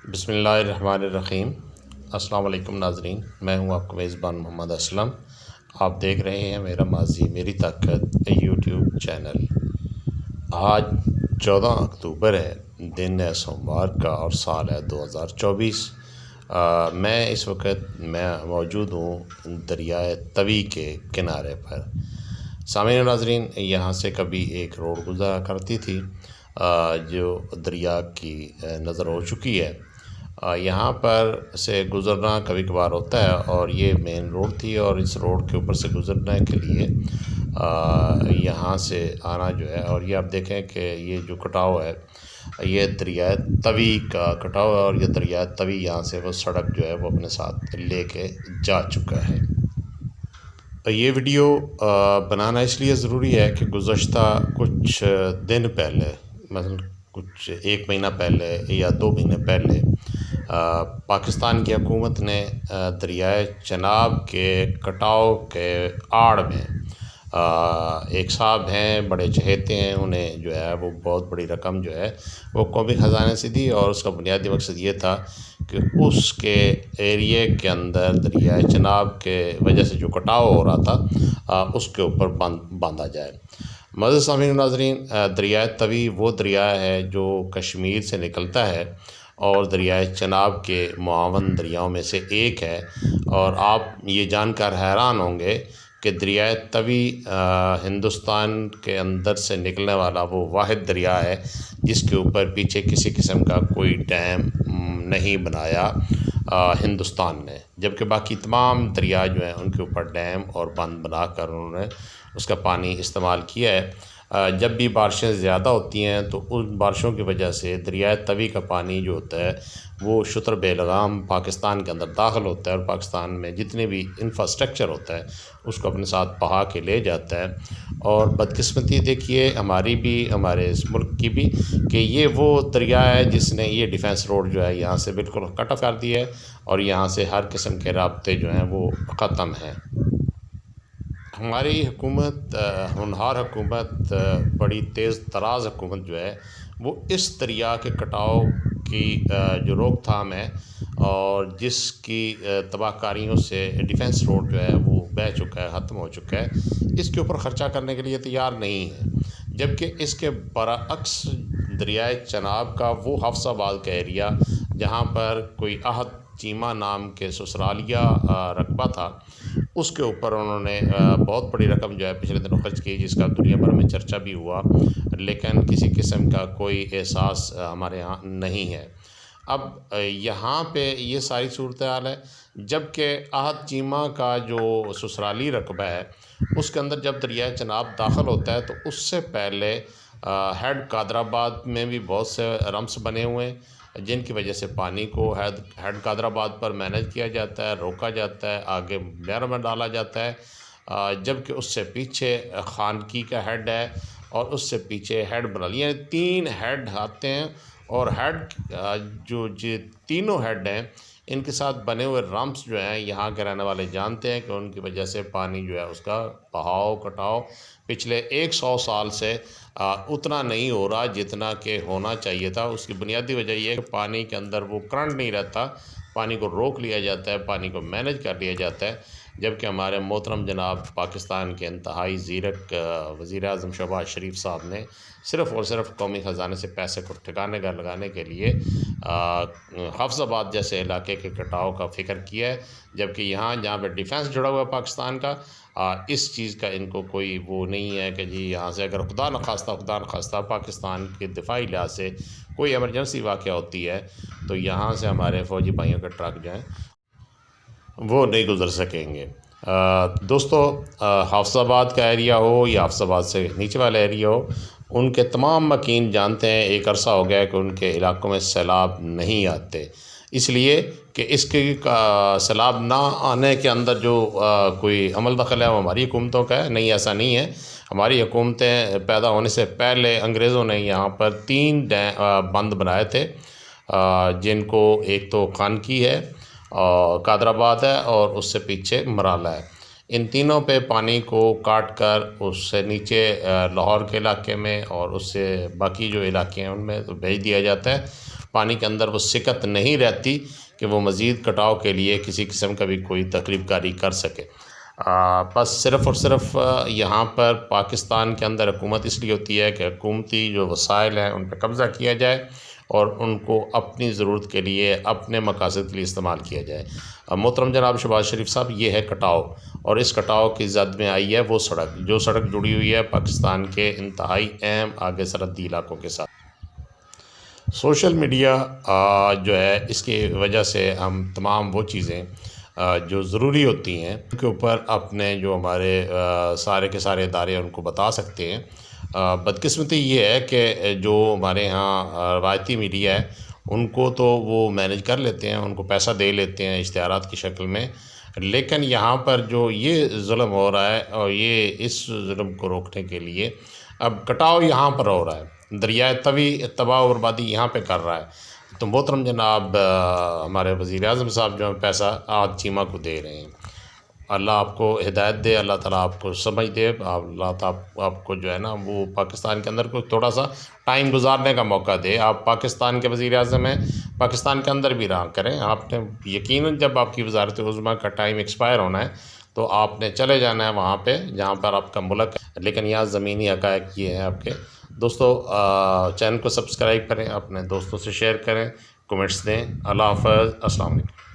बिस्मिल्लाहिर्रहमानिर्रहीम। अस्सलाम वालेकुम नाज़रीन, मैं हूं आपका मेज़बान मोहम्मद असलम। आप देख रहे हैं मेरा माजी मेरी ताकत यूट्यूब चैनल। आज 14 अक्टूबर है, दिन है सोमवार का और साल है 2024। मैं इस वक्त मौजूद हूँ दरियाए तवी के किनारे पर। सामईन नाज़रीन, यहाँ से कभी एक रोड गुज़रा करती थी जो दरिया की नज़र हो चुकी है। यहाँ पर से गुज़रना कभी कभार होता है और ये मेन रोड थी और इस रोड के ऊपर से गुज़रने के लिए यहाँ से आना जो है, और ये आप देखें कि ये जो कटाव है ये दरिया तवी का कटाव है और ये दरिया तवी यहाँ से वो सड़क जो है वो अपने साथ लेके जा चुका है। ये वीडियो बनाना इसलिए ज़रूरी है कि गुज़श्ता कुछ दिन पहले, मतलब कुछ 1 महीना पहले या 2 महीने पहले पाकिस्तान की हुकूमत ने दरियाए चनाब के कटाव के आड़ में एक साहब हैं, बड़े चहेते हैं, उन्हें जो है वो बहुत बड़ी रकम जो है वो कौमी ख़जाने से दी और उसका बुनियादी मकसद ये था कि उसके एरिए के अंदर दरियाए चनाब के वजह से जो कटाव हो रहा था उसके ऊपर बांधा जाए। मज़ीद सामीन नाज़रीन, दरियाए तवी वो दरिया है जो कश्मीर से निकलता है और दरियाए चनाब के मुआवन दरियाओं में से एक है। और आप ये जानकर हैरान होंगे कि दरियाए तवी हिंदुस्तान के अंदर से निकलने वाला वो वाहिद दरिया है जिसके ऊपर पीछे किसी किस्म का कोई डैम नहीं बनाया हिंदुस्तान ने, जबकि बाकी तमाम दरिया जो हैं उनके ऊपर डैम और बंद बनाकर उन्होंने उसका पानी इस्तेमाल किया है। जब भी बारिशें ज़्यादा होती हैं तो उन बारिशों की वजह से दरियाए तवी का पानी जो होता है वो शुतर बेलगाम पाकिस्तान के अंदर दाखिल होता है और पाकिस्तान में जितने भी इंफ्रास्ट्रक्चर होता है उसको अपने साथ बहा के ले जाता है। और बदकिस्मती देखिए हमारी भी, हमारे इस मुल्क की भी, कि ये वो दरिया है जिसने ये डिफेंस रोड जो है यहाँ से बिल्कुल कट ऑफ कर दिया है और यहाँ से हर किस्म के राब्ते जो हैं वो ख़त्म हैं। हमारी हुकूमत, होनहार हुकूमत, बड़ी तेज़ तराज हुकूमत जो है वो इस दरिया के कटाव की जो रोकथाम है और जिसकी तबाहकारियों से डिफेंस रोड जो है वो बह चुका है, ख़त्म हो चुका है, इसके ऊपर ख़र्चा करने के लिए तैयार नहीं है। जबकि इसके बरअक्स दरियाए चनाब का वो हफ्साबाद का एरिया जहाँ पर कोई आहद चीमा नाम के ससुरालिया रकबा था, उसके ऊपर उन्होंने बहुत बड़ी रकम जो है पिछले दिनों खर्च की, जिसका दुनिया भर में चर्चा भी हुआ, लेकिन किसी किस्म का कोई एहसास हमारे यहाँ नहीं है। अब यहाँ पे ये सारी सूरत हाल है, जबकि आहद चीमा का जो ससुराली रकबा है उसके अंदर जब दरियाए चनाब दाखिल होता है तो उससे पहले हेड कादराबाद में भी बहुत से रम्स बने हुए हैं जिनकी वजह से पानी को हेड कादराबाद पर मैनेज किया जाता है, रोका जाता है, आगे नहर में डाला जाता है। जबकि उससे पीछे खानकी का हेड है और उससे पीछे हेड बना लिया, 3 हेड आते हैं और हेड जो तीनों हेड हैं इनके साथ बने हुए रम्प्स जो हैं यहाँ के रहने वाले जानते हैं कि उनकी वजह से पानी जो है उसका बहाव कटाव पिछले 100 साल से उतना नहीं हो रहा जितना कि होना चाहिए था। उसकी बुनियादी वजह यह है कि पानी के अंदर वो करंट नहीं रहता, पानी को रोक लिया जाता है, पानी को मैनेज कर लिया जाता है। जबकि हमारे मोहतरम जनाब पाकिस्तान के इंतहाई ज़ीरक वज़ीर-ए-आज़म शहबाज शरीफ साहब ने सिर्फ़ और सिर्फ कौमी ख़जाने से पैसे को ठिकाने पर लगाने के लिए हफ्साबाद जैसे इलाके के कटाव का फ़िक्र किया है। जबकि यहाँ जहाँ पर डिफेंस जुड़ा हुआ है पाकिस्तान का, इस चीज़ का इनको कोई वो नहीं है कि जी यहाँ से अगर खुदा न खास्ता पाकिस्तान के दिफाई लिहाज से कोई एमरजेंसी वाक़या होती है तो यहाँ से हमारे फ़ौजी भाइयों के ट्रक जो हैं वो नहीं गुज़र सकेंगे। दोस्तों, हफ्साबाद का एरिया हो या हफ्साबाद से नीचे वाला एरिया हो, उनके तमाम मकीन जानते हैं एक अरसा हो गया है कि उनके इलाकों में सैलाब नहीं आते, इसलिए कि इसके सैलाब ना आने के अंदर जो कोई अमल दखल है वो हमारी हुकूमतों का है। नहीं, ऐसा नहीं है। हमारी हुकूमतें पैदा होने से पहले अंग्रेज़ों ने यहाँ पर 3 बंद बनाए थे, जिनको एक तो खानकी है और कादराबाद है और उससे पीछे मराला है। इन तीनों पे पानी को काट कर उससे नीचे लाहौर के इलाके में और उससे बाकी जो इलाके हैं उनमें तो भेज दिया जाता है पानी के अंदर वो सिकत नहीं रहती कि वो मज़ीद कटाव के लिए किसी किस्म का भी कोई तकरीबकारी कर सके। बस सिर्फ़ और सिर्फ यहाँ पर पाकिस्तान के अंदर हुकूमत इसलिए होती है कि हुकूमती जो वसाइल हैं उन पर कब्ज़ा किया जाए और उनको अपनी ज़रूरत के लिए, अपने मकासद के लिए इस्तेमाल किया जाए। मोहतरम जनाब शहबाज शरीफ साहब, ये है कटाव, और इस कटाव की जद में आई है वो सड़क, जो सड़क जुड़ी हुई है पाकिस्तान के इंतहाई अहम आगे सरहदी इलाकों के साथ। सोशल मीडिया जो है, इसकी वजह से हम तमाम वो चीज़ें जो ज़रूरी होती हैं उनके ऊपर अपने जो हमारे सारे के सारे इदारे उनको बता सकते हैं। बदकिस्मती ये है कि जो हमारे यहाँ रवायती मीडिया है उनको तो वो मैनेज कर लेते हैं, उनको पैसा दे लेते हैं इश्तिहारात की शक्ल में, लेकिन यहाँ पर जो ये जुल्म हो रहा है और ये इस जुल्म को रोकने के लिए अब कटाव यहाँ पर हो रहा है, दरियाए तवी तबाह और बर्बादी यहाँ पे कर रहा है। तो मोहतरम जनाब हमारे वज़ीर-ए-आज़म साहब जो है पैसा आज चीमा को दे रहे हैं। अल्लाह आपको हिदायत दे, अल्लाह ताला आपको समझ दे, अल्लाह ताला आपको जो है ना वो पाकिस्तान के अंदर कोई थोड़ा सा टाइम गुजारने का मौका दे। आप पाकिस्तान के वज़ीर-ए-आज़म हैं, पाकिस्तान के अंदर भी रहा करें। आपने यकीनन जब आपकी वज़ारत उज़्मा का टाइम एक्सपायर होना है तो आपने चले जाना है वहाँ पे जहाँ पर आपका मुल्क है, लेकिन यहाँ ज़मीनी हक़ाइक़ ये हैं आपके। दोस्तों चैनल को सब्सक्राइब करें, अपने दोस्तों से शेयर करें, कमेंट्स दें। अल्लाह हाफ़िज़, अस्सलाम वालेकुम।